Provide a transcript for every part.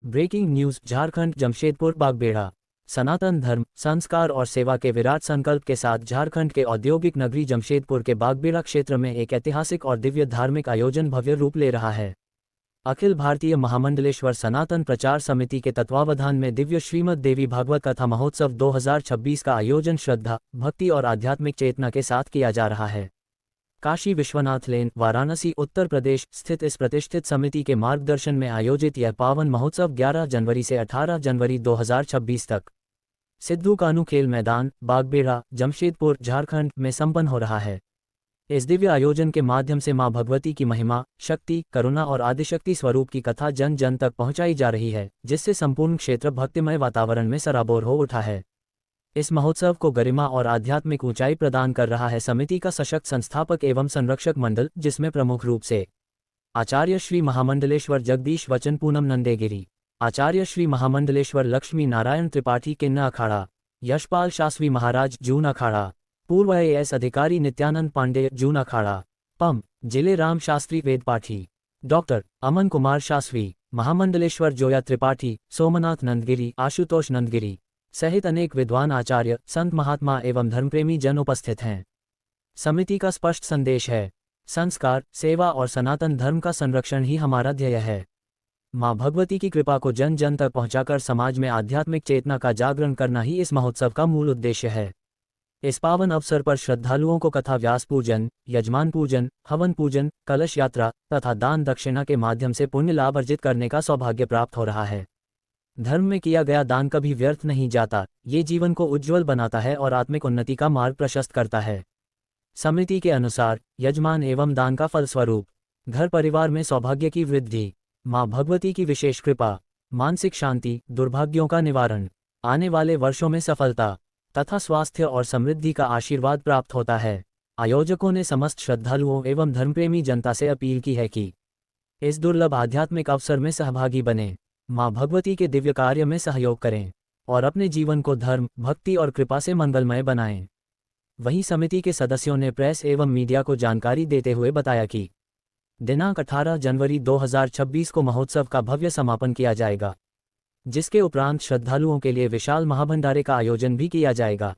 Breaking news. Jharkhand Jamshedpur Bagbera. सनातन धर्म, संस्कार और सेवा के विराट संकल्प के साथ झारखंड के औद्योगिक नगरी जमशेदपुर के बागबेड़ा क्षेत्र में एक ऐतिहासिक और दिव्य धार्मिक आयोजन भव्य रूप ले रहा है। अखिल भारतीय महामंडलेश्वर सनातन प्रचार समिति के तत्वावधान में दिव्य श्रीमद् देवी भागवत कथा महोत्सव 2026 का आयोजन श्रद्धा, भक्ति और आध्यात्मिक चेतना के साथ किया जा रहा है। काशी विश्वनाथ लेन, वाराणसी, उत्तर प्रदेश स्थित इस प्रतिष्ठित समिति के मार्गदर्शन में आयोजित यह पावन महोत्सव 11 जनवरी से 18 जनवरी 2026 तक सिद्धू कान्हू खेल मैदान, बागबेड़ा, जमशेदपुर, झारखंड में संपन्न हो रहा है। इस दिव्य आयोजन के माध्यम से मां भगवती की महिमा, शक्ति, करुणा और आदिशक्ति स्वरूप की कथा जन जन तक पहुंचाई जा रही है, जिससे संपूर्ण क्षेत्र भक्तिमय वातावरण में सराबोर हो उठा है। इस महोत्सव को गरिमा और आध्यात्मिक ऊंचाई प्रदान कर रहा है समिति का सशक्त संस्थापक एवं संरक्षक मंडल, जिसमें प्रमुख रूप से आचार्य श्री महामंडलेश्वर जगदीश वचन पूनम नंदेगिरी, आचार्य श्री महामंडलेश्वर लक्ष्मी नारायण त्रिपाठी किन्ना अखाड़ा, यशपाल शास्त्री महाराज जून अखाड़ा, पूर्व AS अधिकारी नित्यानंद पांडे जून अखाड़ा, पम जिले राम शास्त्री वेद पाठी, डॉक्टर अमन कुमार शास्त्री, महामंडलेश्वर जोया त्रिपाठी, सोमनाथ नंदगिरी, आशुतोष नंदगिरी सहित अनेक विद्वान आचार्य, संत महात्मा एवं धर्मप्रेमी जन उपस्थित हैं। समिति का स्पष्ट संदेश है, संस्कार, सेवा और सनातन धर्म का संरक्षण ही हमारा ध्येय है। मां भगवती की कृपा को जन जन तक पहुंचाकर समाज में आध्यात्मिक चेतना का जागरण करना ही इस महोत्सव का मूल उद्देश्य है। इस पावन अवसर पर श्रद्धालुओं को कथा व्यास पूजन, यजमान पूजन, हवन पूजन, कलश यात्रा तथा दान दक्षिणा के माध्यम से पुण्य लाभ अर्जित करने का सौभाग्य प्राप्त हो रहा है। धर्म में किया गया दान कभी व्यर्थ नहीं जाता, ये जीवन को उज्ज्वल बनाता है और आत्मिक उन्नति का मार्ग प्रशस्त करता है। समिति के अनुसार यजमान एवं दान का फलस्वरूप घर परिवार में सौभाग्य की वृद्धि, मां भगवती की विशेष कृपा, मानसिक शांति, दुर्भाग्यों का निवारण, आने वाले वर्षों में सफलता तथा स्वास्थ्य और समृद्धि का आशीर्वाद प्राप्त होता है। आयोजकों ने समस्त श्रद्धालुओं एवं धर्मप्रेमी जनता से अपील की है कि इस दुर्लभ आध्यात्मिक अवसर में सहभागी बने, मां भगवती के दिव्य कार्य में सहयोग करें और अपने जीवन को धर्म, भक्ति और कृपा से मंगलमय बनाएं। वहीं समिति के सदस्यों ने प्रेस एवं मीडिया को जानकारी देते हुए बताया कि दिनांक 18 जनवरी 2026 को महोत्सव का भव्य समापन किया जाएगा, जिसके उपरांत श्रद्धालुओं के लिए विशाल महाभंडारे का आयोजन भी किया जाएगा।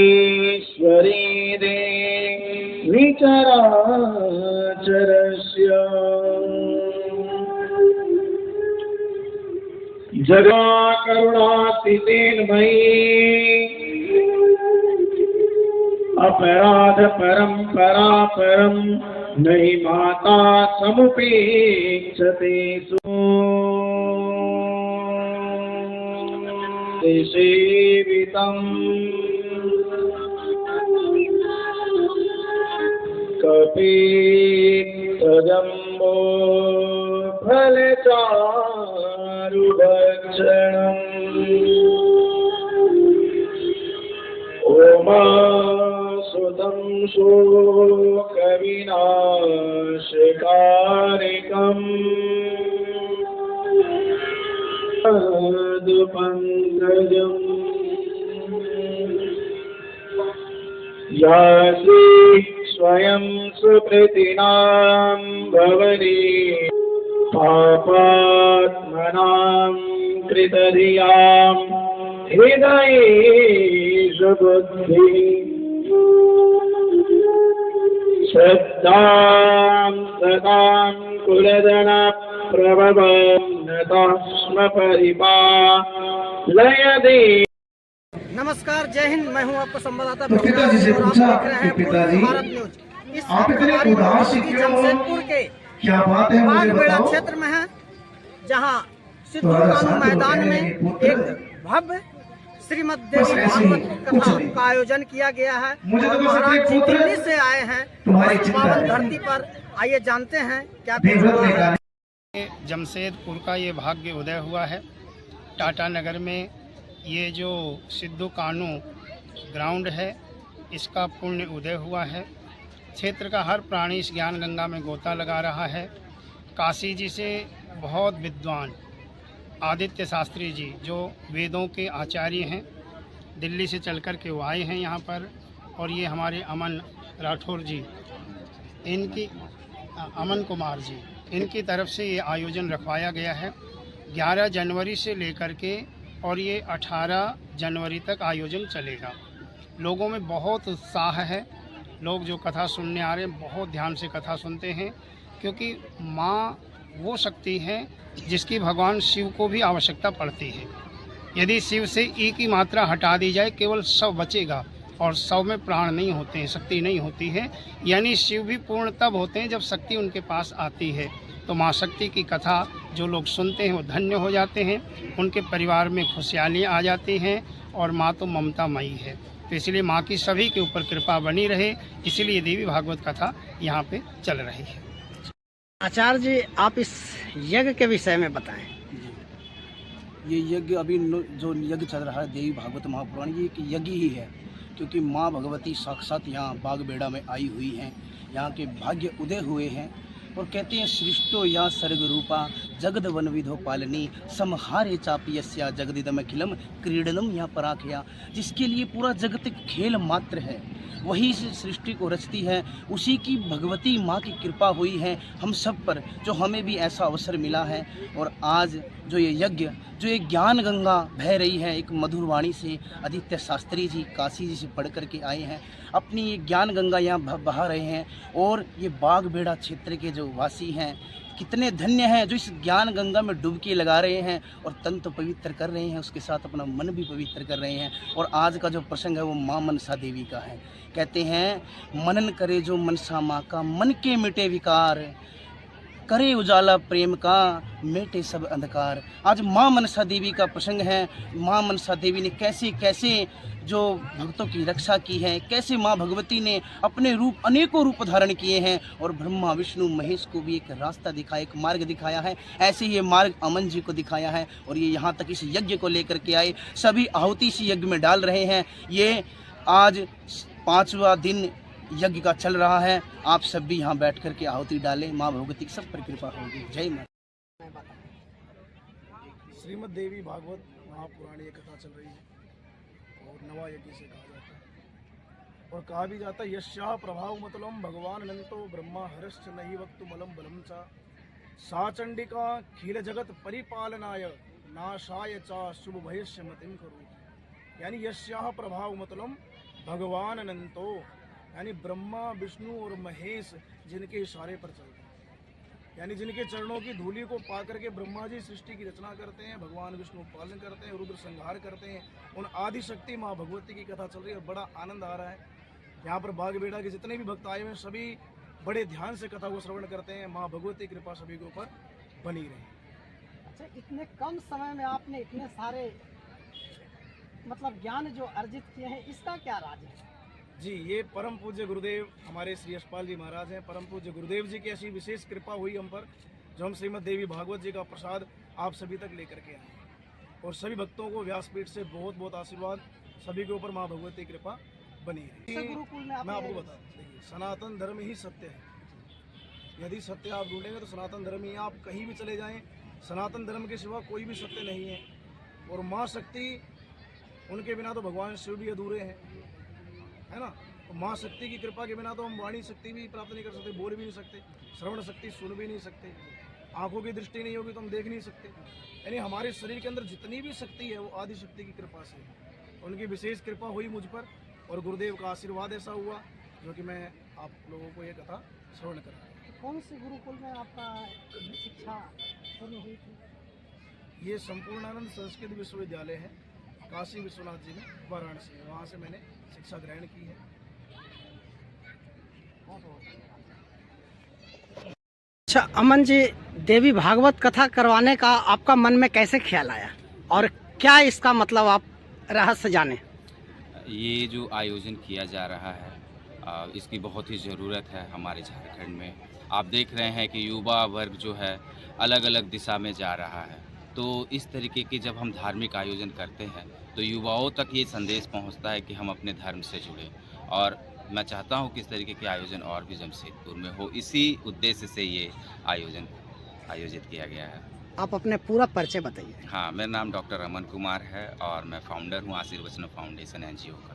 त्वमेश्वरी देवी चराचरस्य जगा करुणातितेन मयि अपराध परंपरा परम नहीं माता समुपेक्षते सेवितम् कपितजम्बो फलचारुभक्षणम् ओमासुतं शोकविनाशकारिकम् पंकजम् यासि स्वयं सुकृतिनां भवनी पापात्मनां कृतधियां हृदयेषु बुद्धिः श्रद्धां सदां कुलधन प्रभवं नतस्म परिपालयदे। नमस्कार, जय हिंद। मैं हूं आपका संवाददाता पिताजी से पूछा कि पिताजी भारत न्यूज। आप इतने उदास क्यों हो? जमशेदपुर के क्या बात है, मुझे बागबेड़ा बताओ। क्षेत्र में है, जहाँ सिद्धू थोड़ा कानू शांत हो मैदान गए में मेरे पुत्र। एक भव्य श्रीमद बस देवी ऐसे ही, भागवत कुछ कथा नहीं। का आयोजन किया गया है मुझे तो और बस महाराज अपने जी पुत्र, दिल्ली से आए हैं तुम्हारी इस चिंता पावन नहीं। धरती पर। आइए जानते हैं क्या कुछ विवृत हुआ है। निकाले। जमशेदपुर का ये भाग्य उदय हुआ है। टाटा नगर में ये जो सिद्धू कानू ग्राउंड है, इसका पुण्य उदय हुआ है। क्षेत्र का हर प्राणी इस ज्ञान गंगा में गोता लगा रहा है। काशी जी से बहुत विद्वान आदित्य शास्त्री जी, जो वेदों के आचार्य हैं, दिल्ली से चल कर के वो आए हैं यहाँ पर। और ये हमारे अमन राठौर जी, इनकी अमन कुमार जी, इनकी तरफ से ये आयोजन रखवाया गया है 11 जनवरी से लेकर के, और ये 18 जनवरी तक आयोजन चलेगा। लोगों में बहुत उत्साह है। लोग जो कथा सुनने आ रहे हैं बहुत ध्यान से कथा सुनते हैं, क्योंकि माँ वो शक्ति है जिसकी भगवान शिव को भी आवश्यकता पड़ती है। यदि शिव से ई की मात्रा हटा दी जाए, केवल शव बचेगा, और शव में प्राण नहीं होते हैं, शक्ति नहीं होती है। यानी शिव भी पूर्ण तब होते हैं जब शक्ति उनके पास आती है। तो माँ शक्ति की कथा जो लोग सुनते हैं वो धन्य हो जाते हैं, उनके परिवार में खुशहालियाँ आ जाती हैं। और माँ तो ममतामयी है, तो इसलिए माँ की सभी के ऊपर कृपा बनी रहे, इसीलिए देवी भागवत कथा यहाँ पे चल रही है। आचार्य जी, आप इस यज्ञ के विषय में बताएं। ये यज्ञ अभी जो यज्ञ चल रहा है देवी भागवत महापुराण, ये एक यज्ञ ही है, क्योंकि माँ भगवती साक्षात यहाँ बागबेड़ा में आई हुई हैं। यहाँ के भाग्य उदय हुए हैं। और कहते हैं सृष्टो या सर्ग रूपा जगद वन विधो पालनी समहारे चापी यस्या जगदिदम अखिलम क्रीडनम या पराखया। जिसके लिए पूरा जगत एक खेल मात्र है, वही इस सृष्टि को रचती है, उसी की भगवती माँ की कृपा हुई है हम सब पर, जो हमें भी ऐसा अवसर मिला है। और आज जो ये यज्ञ, जो ये ज्ञान गंगा बह रही है एक मधुर वाणी से, आदित्य शास्त्री जी काशी जी से पढ़ करके आए हैं, अपनी ये ज्ञान गंगा यहाँ बहा रहे हैं। और ये बागबेड़ा क्षेत्र के जो वासी हैं कितने धन्य हैं, जो इस ज्ञान गंगा में डुबकी लगा रहे हैं और तन तो पवित्र कर रहे हैं, उसके साथ अपना मन भी पवित्र कर रहे हैं। और आज का जो प्रसंग है वो माँ मनसा देवी का है। कहते हैं मनन करे जो मनसा माँ का, मन के मिटे विकार, करे उजाला प्रेम का, मेटे सब अंधकार। आज माँ मनसा देवी का प्रसंग है। माँ मनसा देवी ने कैसे कैसे जो भक्तों की रक्षा की है, कैसे माँ भगवती ने अपने रूप अनेकों रूप धारण किए हैं और ब्रह्मा विष्णु महेश को भी एक रास्ता दिखाया, एक मार्ग दिखाया है। ऐसे ये मार्ग अमन जी को दिखाया है और ये यहाँ तक इस यज्ञ को लेकर के आए, सभी आहुति इस यज्ञ में डाल रहे हैं। ये आज 5वां दिन यज्ञ का चल रहा है। आप सब भी यहाँ बैठ कर के आहुति डालें, माँ भगवती की सब पर कृपा होगी। जय माता। श्रीमद देवी भागवत महापुराण ये कथा चल रही है और नवा यज्ञ से कहा जाता है। और कहा भी जाता है यस्या प्रभाव मतलम भगवान अनंतो ब्रह्मा हरश्च नहीं वक्तु मलम बलम चा सा चंडिका खील जगत परिपालनाय नाशाय चा शुभ भयस्य मतिम करो। यानी यस्या प्रभाव मतलम भगवान अनंतो, यानी ब्रह्मा विष्णु और महेश जिनके इशारे पर चलते हैं, यानी जिनके चरणों की धूलि को पा करके ब्रह्मा जी सृष्टि की रचना करते हैं, भगवान विष्णु पालन करते हैं, रुद्र संहार करते हैं। उन आदि शक्ति माँ भगवती की कथा चल रही है। बड़ा आनंद आ रहा है। यहाँ पर बागबेड़ा के जितने भी भक्त आए हुए हैं सभी बड़े ध्यान से कथा को श्रवण करते हैं। माँ भगवती की कृपा सभी के ऊपर बनी रहे। अच्छा, इतने कम समय में आपने इतने सारे मतलब ज्ञान जो अर्जित किए हैं, इसका क्या राज है? जी, ये परम पूज्य गुरुदेव हमारे श्री यशपाल जी महाराज हैं। परम पूज्य गुरुदेव जी की ऐसी विशेष कृपा हुई हम पर, जो हम श्रीमद देवी भागवत जी का प्रसाद आप सभी तक लेकर के आए। और सभी भक्तों को व्यासपीठ से बहुत बहुत आशीर्वाद, सभी के ऊपर माँ भगवती की कृपा बनी रही। गुरुकुल में मैं आपको बता दूं, देखिए सनातन धर्म ही सत्य है। यदि सत्य आप ढूंढेंगे तो सनातन धर्म ही, आप कहीं भी चले जाएं, सनातन धर्म के सिवा कोई भी सत्य नहीं है। और माँ शक्ति, उनके बिना तो भगवान शिव भी अधूरे हैं, है ना। तो माँ शक्ति की कृपा के बिना तो हम वाणी शक्ति भी प्राप्त नहीं कर सकते, बोल भी नहीं सकते, श्रवण शक्ति सुन भी नहीं सकते, आंखों की दृष्टि नहीं होगी तो हम देख नहीं सकते। यानी हमारे शरीर के अंदर जितनी भी शक्ति है वो आदि शक्ति की कृपा से है। उनकी विशेष कृपा हुई मुझ पर और गुरुदेव का आशीर्वाद ऐसा हुआ जो कि मैं आप लोगों को ये कथा श्रवण कर रहा हूँ। कौन से गुरुकुल में आपका शिक्षा शुरू हुई थी? ये संपूर्णानंद संस्कृत विश्वविद्यालय है, काशी विश्वनाथ जी में, वाराणसी। वहाँ से मैंने शिक्षा ग्रहण की है। अच्छा अमन जी, देवी भागवत कथा करवाने का आपका मन में कैसे ख्याल आया और क्या इसका मतलब आप रहस्य जाने? ये जो आयोजन किया जा रहा है इसकी बहुत ही ज़रूरत है हमारे झारखंड में। आप देख रहे हैं कि युवा वर्ग जो है अलग अलग दिशा में जा रहा है, तो इस तरीके के जब हम धार्मिक आयोजन करते हैं तो युवाओं तक ये संदेश पहुंचता है कि हम अपने धर्म से जुड़े। और मैं चाहता हूं कि इस तरीके के आयोजन और भी जमशेदपुर में हो। इसी उद्देश्य से ये आयोजन आयोजित किया गया है। आप अपने पूरा परिचय बताइए। हाँ, मेरा नाम डॉक्टर अमन कुमार है और मैं फाउंडर हूँ आशीर्वचन फाउंडेशन NGO का।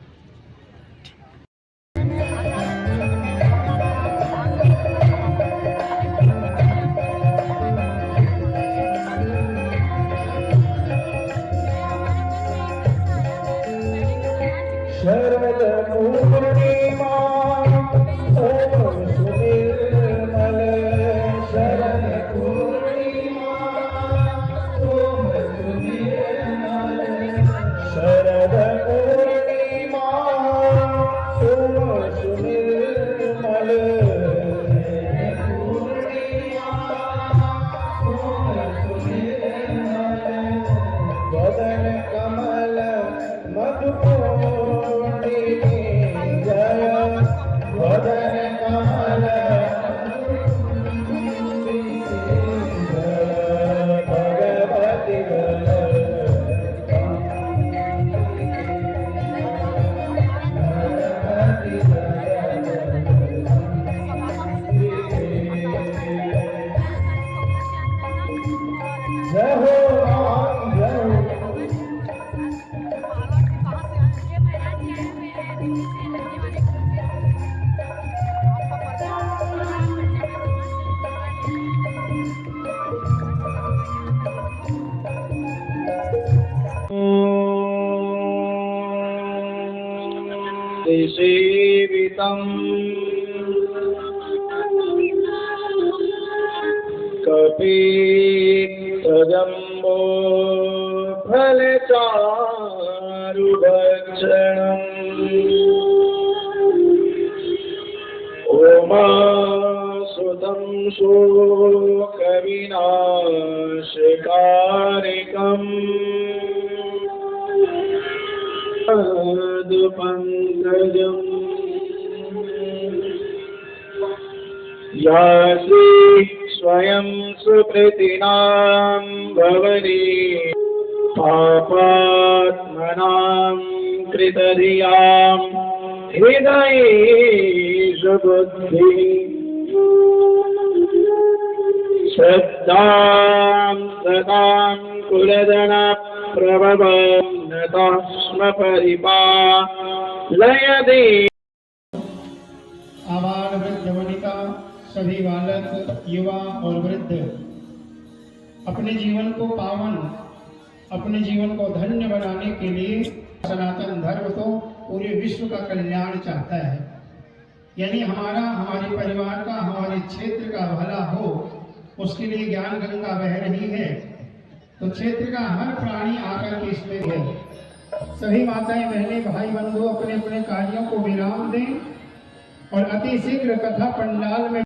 शरद पूर्णिमा ओम सुनिर्मल शरद पूर्णिमा ओम सुनिर्मल शरद पूर्णिमा ओम सुनिर्मल वदन कमल मधुपूर्णि जय वदन कमल जय भगवति जय हो राम जय हो सेवितं कपीतजम्बो फलचारुभक्षणम् उमासुतं शोकविनाशकारकम् पङ्कजम् यासि स्वयं सुकृतिनां भवनी पापात्मनां कृतधियां हृदयेषु बुद्धिः श्रद्धां सदां कुलधनप्रभवं नतः स्म परिपालयति। आबाल वृद्ध वनिता सभी बालक युवा और वृद्ध अपने जीवन को पावन, अपने जीवन को धन्य बनाने के लिए सनातन धर्म तो पूरे विश्व का कल्याण चाहता है। यानी हमारे परिवार का, हमारे क्षेत्र का भला हो, उसके लिए ज्ञान गंगा बह रही है। तो क्षेत्र का हर प्राणी आकर के इसमें है। सभी माताएं, बहनें, भाई बंधु अपने अपने कार्यों को विराम दें और अति शीघ्र कथा पंडाल में